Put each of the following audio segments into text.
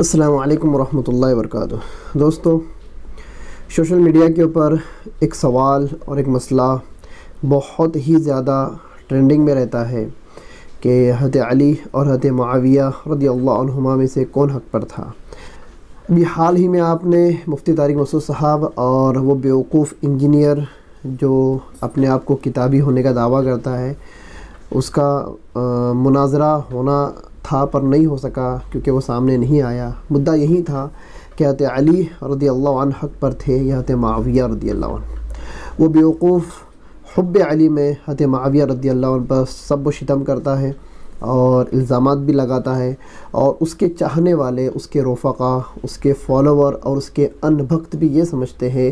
السلام علیکم ورحمۃ اللہ وبرکاتہ۔ دوستو، سوشل میڈیا کے اوپر ایک سوال اور ایک مسئلہ بہت ہی زیادہ ٹرینڈنگ میں رہتا ہے کہ حضرت علی اور حضرت معاویہ رضی اللہ عنہما میں سے کون حق پر تھا۔ ابھی حال ہی میں آپ نے مفتی طارق مسعود صاحب اور وہ بیوقوف انجینئر جو اپنے آپ کو کتابی ہونے کا دعویٰ کرتا ہے، اس کا مناظرہ ہونا تھا پر نہیں ہو سکا کیونکہ وہ سامنے نہیں آیا۔ مدعا یہی تھا کہ حضرت علی رضی اللہ عنہ حق پر تھے یا حضرت معاویہ رضی اللہ عنہ۔ وہ بیوقوف حب علی میں حضرت معاویہ رضی اللہ عنہ پر سب و شتم کرتا ہے اور الزامات بھی لگاتا ہے، اور اس کے چاہنے والے، اس کے رفقا، اس کے فالوور اور اس کے ان بھکت بھی یہ سمجھتے ہیں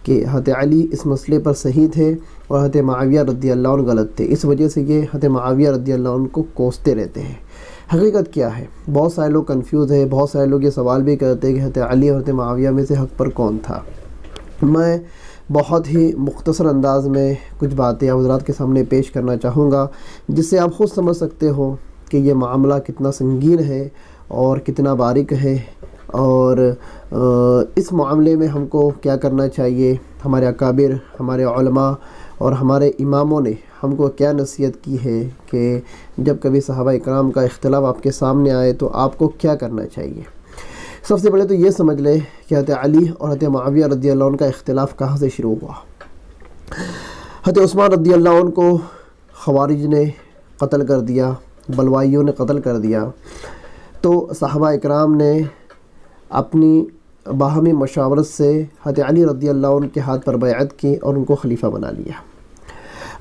کہ حضرت علی اس مسئلے پر صحیح تھے اور حضرت معاویہ رضی اللہ عنہ غلط تھے۔ اس وجہ سے یہ حضرت معاویہ رضی اللہ عنہ کو کوستے رہتے ہیں۔ حقیقت کیا ہے؟ بہت سارے لوگ کنفیوز ہیں، بہت سارے لوگ یہ سوال بھی کرتے ہیں کہ حضرت علی اور حضرت معاویہ میں سے حق پر کون تھا۔ میں بہت ہی مختصر انداز میں کچھ باتیں حضرات کے سامنے پیش کرنا چاہوں گا، جس سے آپ خود سمجھ سکتے ہو کہ یہ معاملہ کتنا سنگین ہے اور کتنا باریک ہے، اور اس معاملے میں ہم کو کیا کرنا چاہیے۔ ہمارے اکابر، ہمارے علماء اور ہمارے اماموں نے ہم کو کیا نصیحت کی ہے کہ جب کبھی صحابہ اکرام کا اختلاف آپ کے سامنے آئے تو آپ کو کیا کرنا چاہیے۔ سب سے پہلے تو یہ سمجھ لے کہ حضرت علی اور حضرت معاویہ رضی اللہ عنہ کا اختلاف کہاں سے شروع ہوا۔ حضرت عثمان رضی اللہ عنہ کو خوارج نے قتل کر دیا، بلوائیوں نے قتل کر دیا، تو صحابہ اکرام نے اپنی باہمی مشاورت سے حضرت علی رضی اللہ عنہ کے ہاتھ پر بیعت کی اور ان کو خلیفہ بنا لیا۔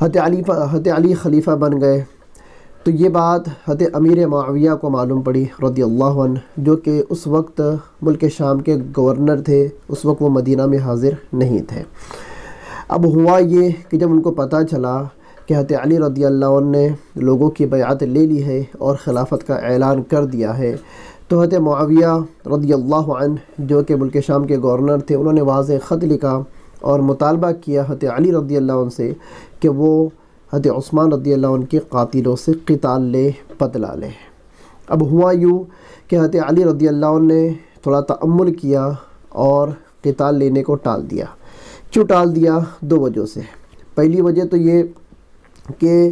حضرت علی خلیفہ بن گئے تو یہ بات حضرت امیر معاویہ کو معلوم پڑی رضی اللہ عنہ، جو کہ اس وقت ملک شام کے گورنر تھے۔ اس وقت وہ مدینہ میں حاضر نہیں تھے۔ اب ہوا یہ کہ جب ان کو پتہ چلا کہ حضرت علی رضی اللہ عنہ نے لوگوں کی بیعت لے لی ہے اور خلافت کا اعلان کر دیا ہے، تو حضرت معاویہ رضی اللہ عنہ جو کہ ملک شام کے گورنر تھے، انہوں نے واضح خط لکھا اور مطالبہ کیا حضرت علی رضی اللہ عنہ سے کہ وہ حضرت عثمان رضی اللہ عنہ کے قاتلوں سے قتال لے، بدلہ لے۔ اب ہوا یوں کہ حضرت علی رضی اللہ عنہ نے تھوڑا تأمل کیا اور قتال لینے کو ٹال دیا۔ کیوں ٹال دیا؟ دو وجہ سے۔ پہلی وجہ تو یہ کہ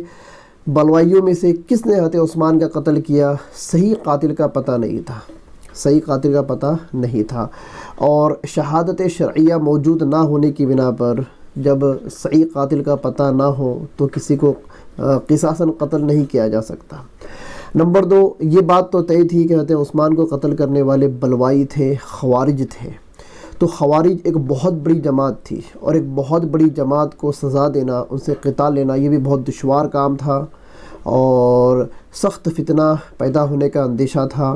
بلوائیوں میں سے کس نے حضرت عثمان کا قتل کیا، صحیح قاتل کا پتہ نہیں تھا، صحیح قاتل کا پتہ نہیں تھا، اور شہادت شرعیہ موجود نہ ہونے کی بنا پر جب صحیح قاتل کا پتہ نہ ہو تو کسی کو قصاصاً قتل نہیں کیا جا سکتا۔ نمبر دو، یہ بات تو طے تھی کہ حضرت عثمان کو قتل کرنے والے بلوائی تھے، خوارج تھے، تو خوارج ایک بہت بڑی جماعت تھی، اور ایک بہت بڑی جماعت کو سزا دینا، ان سے قتال لینا، یہ بھی بہت دشوار کام تھا اور سخت فتنہ پیدا ہونے کا اندیشہ تھا۔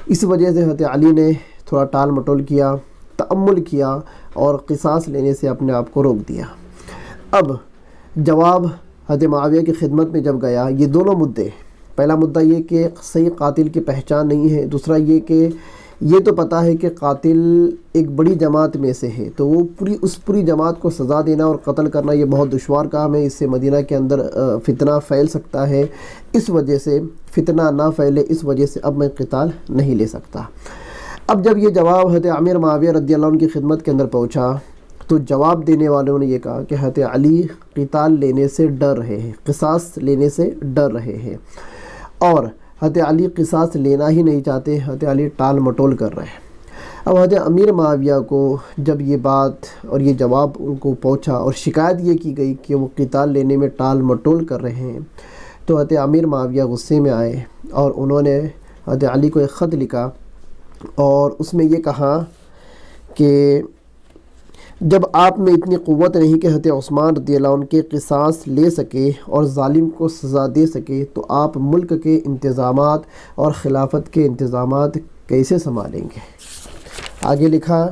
اس وجہ سے حضرت علی نے تھوڑا ٹال مٹول کیا، تأمل کیا اور قصاص لینے سے اپنے آپ کو روک دیا۔ اب جواب حضرت معاویہ کی خدمت میں جب گیا، یہ دونوں مدعے، پہلا مدعا یہ کہ صحیح قاتل کی پہچان نہیں ہے، دوسرا یہ کہ یہ تو پتہ ہے کہ قاتل ایک بڑی جماعت میں سے ہے، تو وہ پوری جماعت کو سزا دینا اور قتل کرنا یہ بہت دشوار کام ہے، اس سے مدینہ کے اندر فتنہ پھیل سکتا ہے، اس وجہ سے فتنہ نہ پھیلے، اس وجہ سے اب میں قتال نہیں لے سکتا۔ اب جب یہ جواب حضرت امیر معاویہ رضی اللہ عنہ کی خدمت کے اندر پہنچا تو جواب دینے والوں نے یہ کہا کہ حضرت علی قتال لینے سے ڈر رہے ہیں، قصاص لینے سے ڈر رہے ہیں، اور حضرت علی قصاص لینا ہی نہیں چاہتے، حضرت علی ٹال مٹول کر رہے ہیں۔ اب حضرت امیر معاویہ کو جب یہ بات اور یہ جواب ان کو پہنچا اور شکایت یہ کی گئی کہ وہ قتال لینے میں ٹال مٹول کر رہے ہیں، تو حضرت امیر معاویہ غصے میں آئے اور انہوں نے حضرت علی کو ایک خط لکھا اور اس میں یہ کہا کہ جب آپ میں اتنی قوت نہیں کہ حضرت عثمان رضی اللہ عنہ کے قصاص لے سکے اور ظالم کو سزا دے سکے، تو آپ ملک کے انتظامات اور خلافت کے انتظامات کیسے سنبھالیں گے؟ آگے لکھا،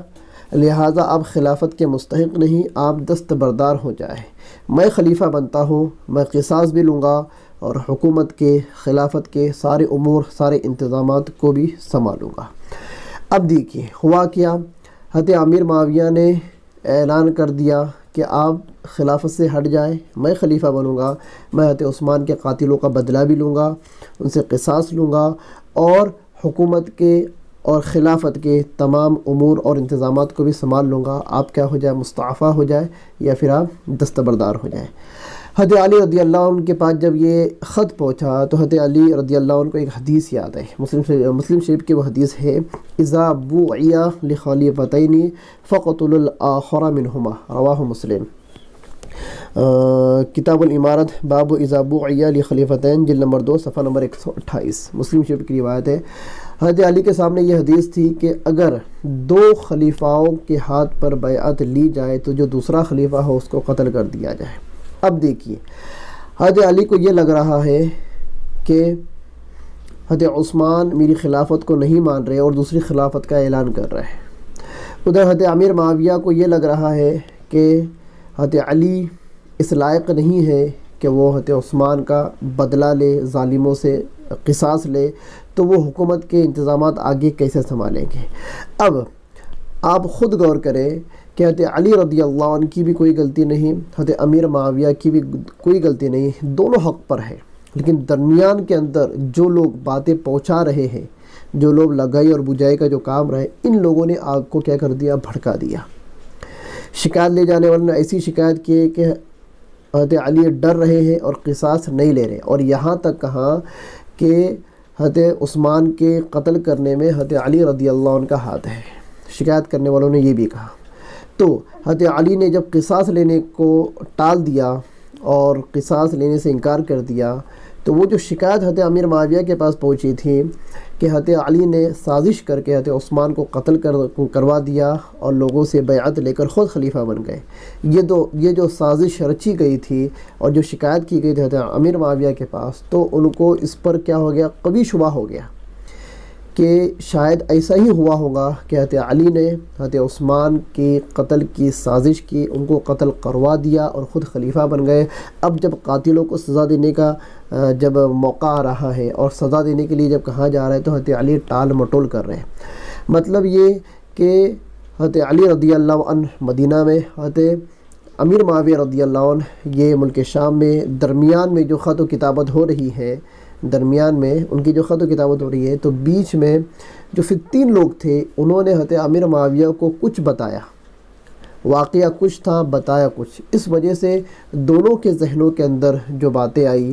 لہٰذا آپ خلافت کے مستحق نہیں، آپ دستبردار ہو جائیں، میں خلیفہ بنتا ہوں، میں قصاص بھی لوں گا اور حکومت کے، خلافت کے سارے امور، سارے انتظامات کو بھی سنبھالوں گا۔ اب دیکھیے ہوا کیا، حضرت امیر معاویہ نے اعلان کر دیا کہ آپ خلافت سے ہٹ جائیں، میں خلیفہ بنوں گا، میں حضرت عثمان کے قاتلوں کا بدلہ بھی لوں گا، ان سے قصاص لوں گا، اور حکومت کے اور خلافت کے تمام امور اور انتظامات کو بھی سنبھال لوں گا، آپ کیا ہو جائے، مستعفی ہو جائے یا پھر آپ دستبردار ہو جائے۔ حضرت علی رضی اللہ عنہ کے پاس جب یہ خط پہنچا تو حضرت علی رضی اللہ عنہ کو ایک حدیث یاد ہے، مسلم شریف کی وہ حدیث ہے، اذا بوعی لخلیفتین فقتلوا الآخر منہما، رواہ مسلم، کتاب الامارت، باب اذا بوعی لخلیفتین، جلد نمبر 2 صفحہ نمبر 128، مسلم شریف کی روایت ہے۔ حضرت علی کے سامنے یہ حدیث تھی کہ اگر 2 خلیفاؤں کے ہاتھ پر بیعت لی جائے تو جو دوسرا خلیفہ ہو اس کو قتل کر دیا جائے۔ اب دیکھیے حضرت علی کو یہ لگ رہا ہے کہ حضرت عثمان میری خلافت کو نہیں مان رہے اور دوسری خلافت کا اعلان کر رہے ہیں۔ ادھر حضرت امیر معاویہ کو یہ لگ رہا ہے کہ حضرت علی اس لائق نہیں ہے کہ وہ حضرت عثمان کا بدلہ لے، ظالموں سے قصاص لے، تو وہ حکومت کے انتظامات آگے کیسے سنبھالیں گے۔ اب آپ خود غور کریں کہ حضرت علی رضی اللہ عنہ کی بھی کوئی غلطی نہیں، حضرت امیر معاویہ کی بھی کوئی غلطی نہیں، دونوں حق پر ہے، لیکن درمیان کے اندر جو لوگ باتیں پہنچا رہے ہیں، جو لوگ لگائی اور بجھائی کا جو کام رہے، ان لوگوں نے آگ کو کیا کر دیا، بھڑکا دیا۔ شکایت لے جانے والوں نے ایسی شکایت کی کہ حضرت علی ڈر رہے ہیں اور قصاص نہیں لے رہے، اور یہاں تک کہا کہ حضرت عثمان کے قتل کرنے میں حضرت علی رضی اللہ عنہ کا ہاتھ ہے۔ شکایت کرنے والوں نے یہ بھی کہا۔ تو حضرت علی نے جب قصاص لینے کو ٹال دیا اور قصاص لینے سے انکار کر دیا، تو وہ جو شکایت حضرت امیر معاویہ کے پاس پہنچی تھی کہ حضرت علی نے سازش کر کے حضرت عثمان کو قتل کروا دیا اور لوگوں سے بیعت لے کر خود خلیفہ بن گئے، یہ جو سازش رچی گئی تھی اور جو شکایت کی گئی تھی حضرت امیر معاویہ کے پاس، تو ان کو اس پر کیا ہو گیا، قوی شبہ ہو گیا کہ شاید ایسا ہی ہوا ہوگا کہ حضرت علی نے حضرت عثمان کے قتل کی سازش کی، ان کو قتل کروا دیا اور خود خلیفہ بن گئے۔ اب جب قاتلوں کو سزا دینے کا جب موقع آ رہا ہے اور سزا دینے کے لیے جب کہا جا رہا ہے تو حضرت علی ٹال مٹول کر رہے ہیں۔ مطلب یہ کہ حضرت علی رضی اللہ عنہ مدینہ میں، حضرت امیر معاویہ رضی اللہ عنہ یہ ملک شام میں، درمیان میں جو خط و کتابت ہو رہی ہے، درمیان میں ان کی جو خط و کتابت ہو رہی ہے، تو بیچ میں جو فتین لوگ تھے انہوں نے حضرت امیر معاویہ کو کچھ بتایا، واقعہ کچھ تھا، بتایا کچھ، اس وجہ سے دونوں کے ذہنوں کے اندر جو باتیں آئی،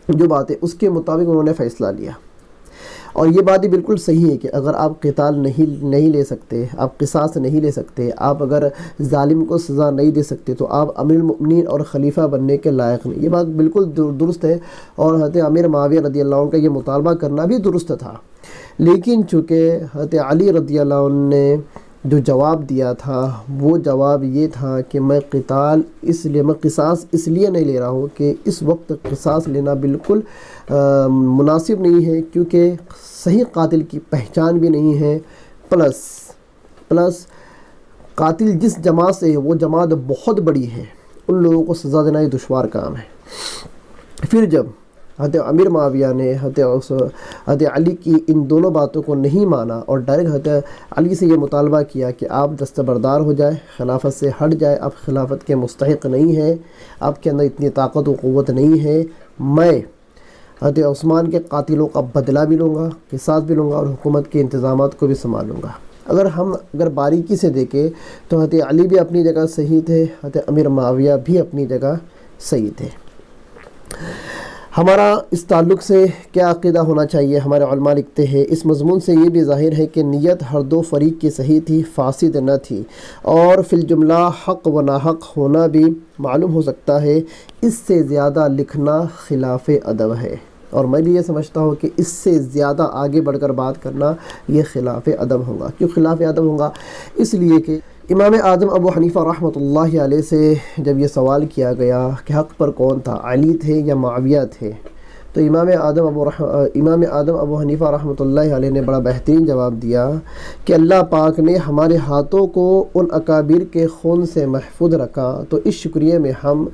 جو باتیں اس کے مطابق انہوں نے فیصلہ لیا۔ اور یہ بات بھی بالکل صحیح ہے کہ اگر آپ قتال نہیں لے سکتے، آپ قصاص نہیں لے سکتے، آپ اگر ظالم کو سزا نہیں دے سکتے تو آپ امیر المؤمنین اور خلیفہ بننے کے لائق نہیں۔ یہ بات بالکل درست ہے، اور حضرت امیر معاویہ رضی اللہ عنہ کا یہ مطالبہ کرنا بھی درست تھا، لیکن چونکہ حضرت علی رضی اللہ عنہ نے جو جواب دیا تھا وہ جواب یہ تھا کہ میں قصاص اس لیے نہیں لے رہا ہوں کہ اس وقت قصاص لینا بالکل مناسب نہیں ہے، کیونکہ صحیح قاتل کی پہچان بھی نہیں ہے، پلس قاتل جس جماعت سے ہے وہ جماعت بہت بڑی ہے، ان لوگوں کو سزا دینا یہ دشوار کام ہے۔ پھر جب حضرت امیر معاویہ نے حضرت علی کی ان دونوں باتوں کو نہیں مانا اور ڈائریکٹ حضرت علی سے یہ مطالبہ کیا کہ آپ دستبردار ہو جائے، خلافت سے ہٹ جائے، آپ خلافت کے مستحق نہیں ہیں، آپ کے اندر اتنی طاقت و قوت نہیں ہے، میں حضرت عثمان کے قاتلوں کا بدلہ بھی لوں گا، قصاص بھی لوں گا اور حکومت کے انتظامات کو بھی سنبھالوں گا۔ اگر باریکی سے دیکھیں تو حضرت علی بھی اپنی جگہ صحیح تھے، حضرت امیر معاویہ بھی اپنی جگہ صحیح تھے۔ ہمارا اس تعلق سے کیا عقیدہ ہونا چاہیے؟ ہمارے علماء لکھتے ہیں اس مضمون سے یہ بھی ظاہر ہے کہ نیت ہر دو فریق کی صحیح تھی، فاسد نہ تھی، اور فی الجملہ حق و ناحق ہونا بھی معلوم ہو سکتا ہے۔ اس سے زیادہ لکھنا خلاف ادب ہے، اور میں بھی یہ سمجھتا ہوں کہ اس سے زیادہ آگے بڑھ کر بات کرنا یہ خلاف ادب ہوگا۔ کیوں خلاف ادب ہوگا؟ اس لیے کہ امام اعظم ابو حنیفہ رحمۃ اللہ علیہ سے جب یہ سوال کیا گیا کہ حق پر کون تھا، علی تھے یا معاویہ تھے، تو امام اعظم ابو حنیفہ رحمۃ اللہ علیہ نے بڑا بہترین جواب دیا کہ اللہ پاک نے ہمارے ہاتھوں کو ان اکابر کے خون سے محفوظ رکھا، تو اس شکریہ میں ہم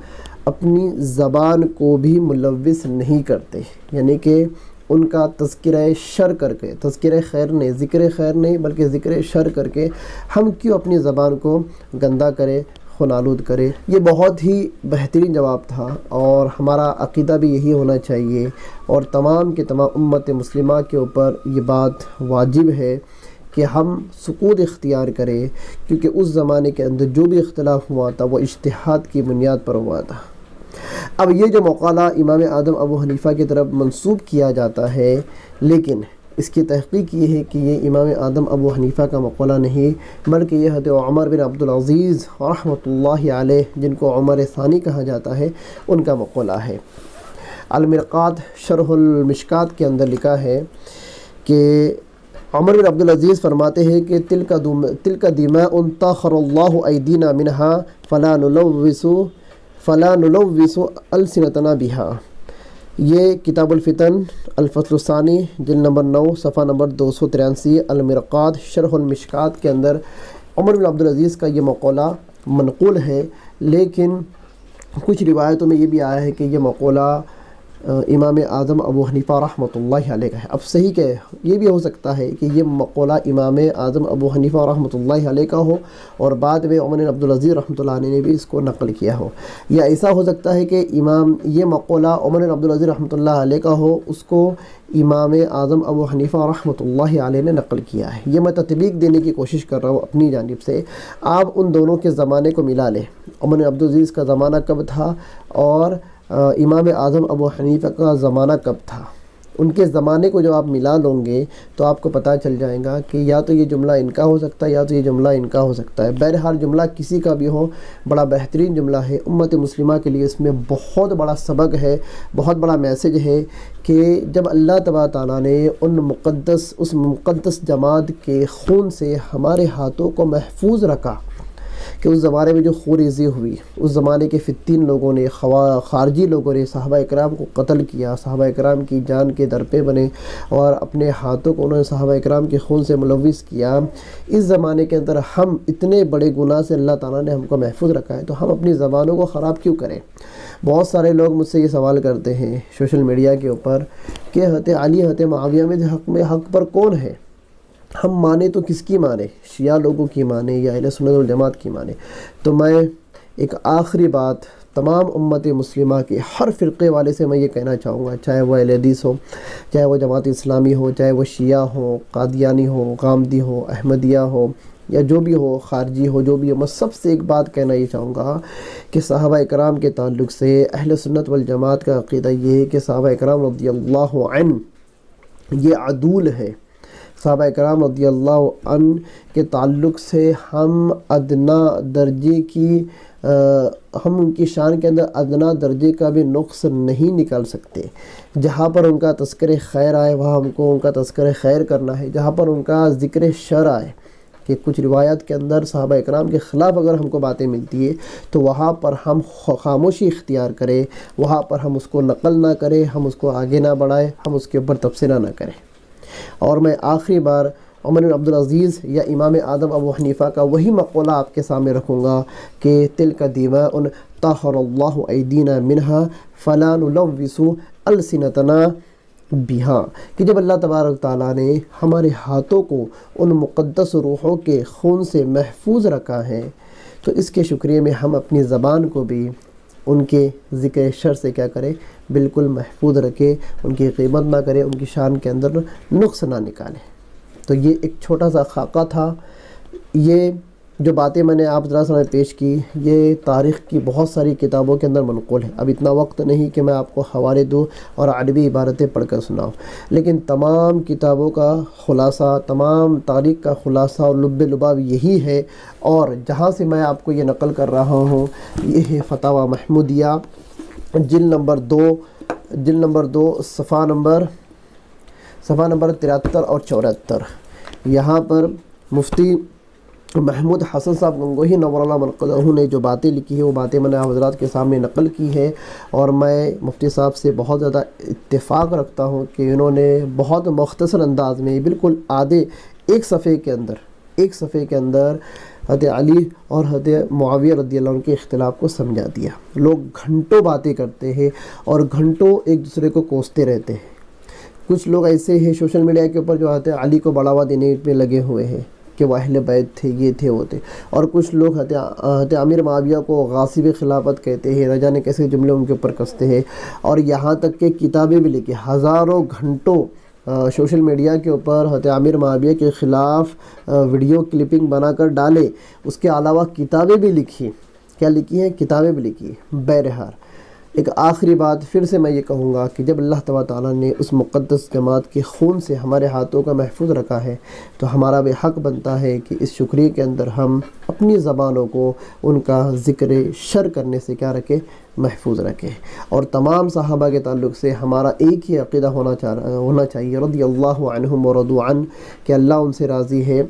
اپنی زبان کو بھی ملوث نہیں کرتے، یعنی کہ ان کا تذکرہ شر کر کے، تذکرہ خیر نہیں، ذکر خیر نہیں بلکہ ذکر شر کر کے ہم کیوں اپنی زبان کو گندا کرے، خونالود کرے۔ یہ بہت ہی بہترین جواب تھا، اور ہمارا عقیدہ بھی یہی ہونا چاہیے، اور تمام کے تمام امت مسلمہ کے اوپر یہ بات واجب ہے کہ ہم سکوت اختیار کریں، کیونکہ اس زمانے کے اندر جو بھی اختلاف ہوا تھا وہ اجتہاد کی بنیاد پر ہوا تھا۔ اب یہ جو مقالہ امام اعظم ابو حنیفہ کی طرف منسوب کیا جاتا ہے، لیکن اس کی تحقیق یہ ہے کہ یہ امام اعظم ابو حنیفہ کا مقالہ نہیں، بلکہ یہ حضرت عمر بن عبدالعزیز رحمۃ اللہ علیہ، جن کو عمر ثانی کہا جاتا ہے، ان کا مقالہ ہے۔ المرقات شرح المشکات کے اندر لکھا ہے کہ عمر بن عبدالعزیز فرماتے ہیں کہ تلک دماء طہر اللہ ایدینا منہا فلا نلوث السنتنا بہا۔ یہ کتاب الفتن الفصل الثانی جلد نمبر 9 صفحہ نمبر 283 المرقات شرح المشکات کے اندر عمر بن عبدالعزیز کا یہ مقولہ منقول ہے، لیکن کچھ روایتوں میں یہ بھی آیا ہے کہ یہ مقولہ امام اعظم ابو حنیفہ رحمۃ اللہ علیہ کا ہے۔ اب صحیح کہ یہ بھی ہو سکتا ہے کہ یہ مقولہ امام اعظم ابو حنیفہ رحمۃ اللہ علیہ کا ہو اور بعد میں عمر بن عبدالعزیز رحمۃ اللہ علیہ نے بھی اس کو نقل کیا ہو، یا ایسا ہو سکتا ہے کہ یہ مقولہ عمر بن عبدالعزیز رحمۃ اللہ علیہ کا ہو، اس کو امام اعظم ابو حنیفہ رحمۃ اللہ علیہ نے نقل کیا ہے۔ یہ میں تطبیق دینے کی کوشش کر رہا ہوں اپنی جانب سے۔ آپ ان دونوں کے زمانے کو ملا لیں، عمر بن عبدالعزیز کا زمانہ کب تھا اور امام اعظم ابو حنیفہ کا زمانہ کب تھا، ان کے زمانے کو جب آپ ملا لیں گے تو آپ کو پتہ چل جائے گا کہ یا تو یہ جملہ ان کا ہو سکتا ہے یا تو یہ جملہ ان کا ہو سکتا ہے۔ بہرحال جملہ کسی کا بھی ہو، بڑا بہترین جملہ ہے، امت مسلمہ کے لیے اس میں بہت بڑا سبق ہے، بہت بڑا میسج ہے کہ جب اللہ تبارک تعالیٰ نے اس مقدس جماعت کے خون سے ہمارے ہاتھوں کو محفوظ رکھا، کہ اس زمانے میں جو خونریزی ہوئی، اس زمانے کے فتین لوگوں نے، خارجی لوگوں نے صحابہ اکرام کو قتل کیا، صحابہ اکرام کی جان کے درپے بنے اور اپنے ہاتھوں کو انہوں نے صحابہ اکرام کے خون سے ملوث کیا، اس زمانے کے اندر ہم اتنے بڑے گناہ سے اللہ تعالیٰ نے ہم کو محفوظ رکھا ہے، تو ہم اپنی زبانوں کو خراب کیوں کریں؟ بہت سارے لوگ مجھ سے یہ سوال کرتے ہیں سوشل میڈیا کے اوپر کہ حضرت علی حضرت معاویہ میں حق پر کون ہے؟ ہم مانیں تو کس کی مانیں؟ شیعہ لوگوں کی مانیں یا اہل سنت والجماعت کی مانیں؟ تو میں ایک آخری بات تمام امت مسلمہ کے ہر فرقے والے سے میں یہ کہنا چاہوں گا، چاہے وہ اہل حدیث ہو، چاہے وہ جماعت اسلامی ہو، چاہے وہ شیعہ ہو، قادیانی ہو، غامدی ہو، احمدیہ ہو، یا جو بھی ہو، خارجی ہو، جو بھی ہو، میں سب سے ایک بات کہنا یہ چاہوں گا کہ صحابہ اکرام کے تعلق سے اہل سنت والجماعت کا عقیدہ یہ ہے کہ صحابہ اکرام رضی اللہ عنہ یہ عدول ہے۔ صحابہ اکرام رضی اللہ عنہ کے تعلق سے ہم ادنا درجے کی ہم ان کی شان کے اندر ادنا درجے کا بھی نقص نہیں نکال سکتے۔ جہاں پر ان کا تذکر خیر آئے وہاں ہم کو ان کا تذکر خیر کرنا ہے، جہاں پر ان کا ذکر شر آئے کہ کچھ روایات کے اندر صحابہ اکرام کے خلاف اگر ہم کو باتیں ملتی ہے تو وہاں پر ہم خاموشی اختیار کریں، وہاں پر ہم اس کو نقل نہ کریں، ہم اس کو آگے نہ بڑھائیں، ہم اس کے اوپر تبصرہ نہ کریں۔ اور میں آخری بار عمر بن عبدالعزیز یا امام اعظم ابو حنیفہ کا وہی مقولہ آپ کے سامنے رکھوں گا کہ تلک دماء طہر اللہ ایدینا منہا فلا نلوث السنتنا بہا، کہ جب اللہ تبارک تعالیٰ نے ہمارے ہاتھوں کو ان مقدس روحوں کے خون سے محفوظ رکھا ہے تو اس کے شکریہ میں ہم اپنی زبان کو بھی ان کے ذکر شر سے کیا کریں، بالکل محفوظ رکھیں، ان کی غیبت نہ کریں، ان کی شان کے اندر نقص نہ نکالیں۔ تو یہ ایک چھوٹا سا خاکہ تھا۔ یہ جو باتیں میں نے آپ ذرا سامنے پیش کی یہ تاریخ کی بہت ساری کتابوں کے اندر منقول ہے۔ اب اتنا وقت نہیں کہ میں آپ کو حوالے دوں اور عربی عبارتیں پڑھ کر سناؤں، لیکن تمام کتابوں کا خلاصہ، تمام تاریخ کا خلاصہ اور لب لباب یہی ہے۔ اور جہاں سے میں آپ کو یہ نقل کر رہا ہوں یہ ہے فتاوی محمودیہ جلد نمبر 2 صفحہ نمبر 73 اور 74۔ یہاں پر مفتی محمود حسن صاحب گنگوہی نور اللہ مرقدہ نے جو باتیں لکھی ہیں وہ باتیں میں نے آپ حضرات کے سامنے نقل کی ہے، اور میں مفتی صاحب سے بہت زیادہ اتفاق رکھتا ہوں کہ انہوں نے بہت مختصر انداز میں بالکل ایک صفحے کے اندر حضرت علی اور حضرت معاویہ رضی اللہ عنہ کے اختلاف کو سمجھا دیا۔ لوگ گھنٹوں باتیں کرتے ہیں اور گھنٹوں ایک دوسرے کو کوستے رہتے ہیں۔ کچھ لوگ ایسے ہیں سوشل میڈیا کے اوپر جو حضرت علی کو بڑھاوا دینے پہ لگے ہوئے ہیں کہ وہ اہل بیت تھے، یہ تھے، وہ تھے، اور کچھ لوگ حضرت امیر معاویہ کو غاصب خلافت کہتے ہیں، نہ جانے کیسے جملے ان کے اوپر کستے ہیں، اور یہاں تک کہ کتابیں بھی لکھی، ہزاروں گھنٹوں سوشل میڈیا کے اوپر حضرت امیر معاویہ کے خلاف ویڈیو کلپنگ بنا کر ڈالے، اس کے علاوہ کتابیں بھی لکھی. کیا لکھی ہیں؟ کتابیں بھی لکھی. بہرحال ایک آخری بات پھر سے میں یہ کہوں گا کہ جب اللہ تبارک تعالیٰ نے اس مقدس جماعت کے خون سے ہمارے ہاتھوں کا محفوظ رکھا ہے تو ہمارا بھی حق بنتا ہے کہ اس شکریہ کے اندر ہم اپنی زبانوں کو ان کا ذکر شر کرنے سے کیا رکھیں؟ محفوظ رکھیں. اور تمام صحابہ کے تعلق سے ہمارا ایک ہی عقیدہ ہونا چاہیے، رضی اللہ عنہم ورضوا عنہ، کہ اللہ ان سے راضی ہے،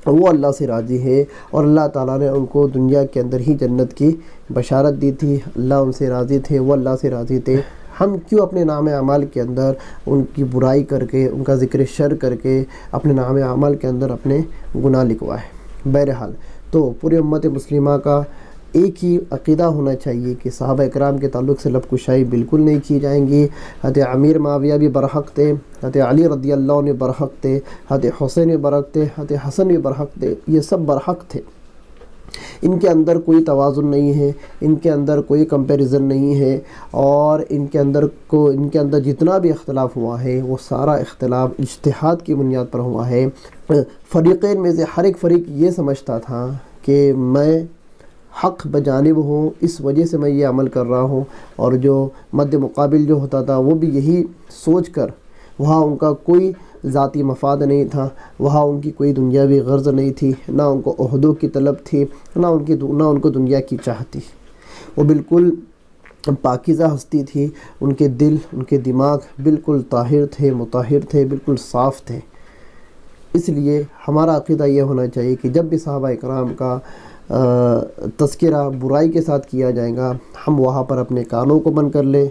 وہ اللہ سے راضی ہے، اور اللہ تعالیٰ نے ان کو دنیا کے اندر ہی جنت کی بشارت دی تھی. اللہ ان سے راضی تھے، وہ اللہ سے راضی تھے. ہم کیوں اپنے نام اعمال کے اندر ان کی برائی کر کے، ان کا ذکر شر کر کے اپنے نام اعمال کے اندر اپنے گناہ لکھوائے؟ بہرحال تو پوری امت مسلمہ کا ایک ہی عقیدہ ہونا چاہیے کہ صحابہ اکرام کے تعلق سے لب کشائی بالکل نہیں کی جائیں گی. حضرت امیر معاویہ بھی برحق تھے، حضرت علی رضی اللہ عنہ برحق تھے، حضرت حسین بھی برحق تھے، حضرت حسن بھی برحق تھے. یہ سب برحق تھے. ان کے اندر کوئی توازن نہیں ہے، ان کے اندر کوئی کمپیریزن نہیں ہے، اور ان کے اندر جتنا بھی اختلاف ہوا ہے وہ سارا اختلاف اجتہاد کی بنیاد پر ہوا ہے. فریقین میں سے ہر ایک فریق یہ سمجھتا تھا کہ میں حق بجانب ہوں، اس وجہ سے میں یہ عمل کر رہا ہوں، اور جو مد مقابل جو ہوتا تھا وہ بھی یہی سوچ کر، وہاں ان کا کوئی ذاتی مفاد نہیں تھا، وہاں ان کی کوئی دنیاوی غرض نہیں تھی، نہ ان کو عہدوں کی طلب تھی، نہ ان کو دنیا کی چاہت تھی. وہ بالکل پاکیزہ ہستی تھی. ان کے دل، ان کے دماغ بالکل طاہر تھے، مطہر تھے، بالکل صاف تھے. اس لیے ہمارا عقیدہ یہ ہونا چاہیے کہ جب بھی صحابہ اکرام کا تذکرہ برائی کے ساتھ کیا جائے گا، ہم وہاں پر اپنے کانوں کو بند کر لیں.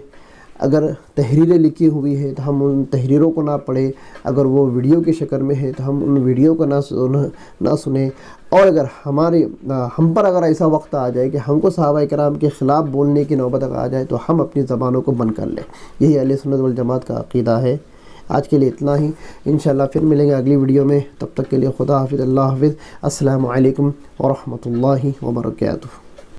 اگر تحریریں لکھی ہوئی ہے تو ہم ان تحریروں کو نہ پڑھیں، اگر وہ ویڈیو کی شکل میں ہے تو ہم ان ویڈیو کو نہ سنیں. اور اگر ہم پر اگر ایسا وقت آ جائے کہ ہم کو صحابہ کرام کے خلاف بولنے کی نوبت آ جائے تو ہم اپنی زبانوں کو بند کر لیں. یہی اہل سنت والجماعت کا عقیدہ ہے. آج کے لیے اتنا ہی. انشاءاللہ پھر ملیں گے اگلی ویڈیو میں. تب تک کے لیے خدا حافظ. اللہ حافظ. السلام علیکم ورحمۃ اللہ وبرکاتہ.